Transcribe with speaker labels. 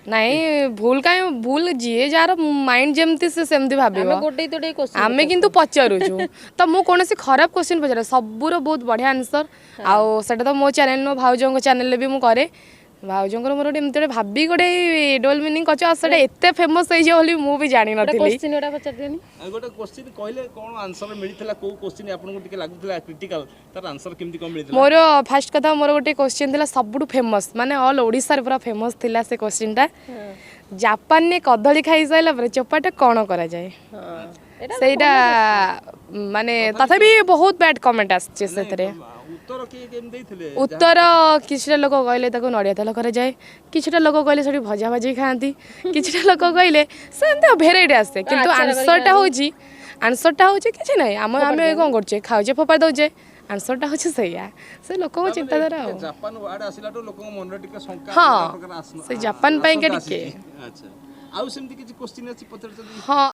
Speaker 1: ନାଇଁ ଭୁଲ ଯିଏ ଯାହାର ମାଇंड ଯେମିତି ସେ ସେମିତି ଭାବିବ ଆମେ କିନ୍ତୁ ପଚାରୁଛୁ ତ ମୁଁ କୌଣସି ଖରାପ क्वेश्चन ପଚାରେ ସବୁର ବହୁତ ବଢିଆ आंसर ଆଉ ସେଟା ତ ମୋ ଚ୍ୟାନେଲ नो भाउजଙ୍କ ଚ୍ୟାନେଲ ବି ମୁଁ करे भाउजଙ୍କର मोर एमती गोटे भाभी गोटे डबल मीनिंग कछ सेटा एते फेमस होई जे बोली मु भी जानि नथिली
Speaker 2: क्वेश्चन एटा पचार देनी
Speaker 3: गोटे क्वेश्चन कहले कोन आंसर मिलितला को क्वेश्चन आपन को टिके लागुतला क्रिटिकल तार आंसर केमती कोन मिलितला
Speaker 1: मोर फर्स्ट कथा मोर गोटे क्वेश्चन थिला सबुठु फेमस माने ऑल ओडिसा रे पूरा फेमस थिला से क्वेश्चन टा जापान ने कदली खाई साइला पर चोपाटा कोन करा जाय सेटा माने तथापि बहुत बैड कमेंट आछे सेतरे
Speaker 3: उत्तर के केम देथिले
Speaker 1: उत्तर किछटा लोक कहले ताको नडिया तेल करे जाय किछटा लोक कहले सठी भजा भाजी खांती किछटा लोक कहले सेंते भेराइटी आसे किंतु आंसर टा होची किछ नै आमे कोन करछे खाउजे फोपा दउजे आंसर टा होची सैया से लोक को चिंताधारा
Speaker 3: जापान वर्ड आसिला तो लोक मन टिके शंका
Speaker 1: हां से जापान पई के टिके
Speaker 3: अच्छा आउ सेमती किछ क्वेश्चन अछि पत्र
Speaker 1: हां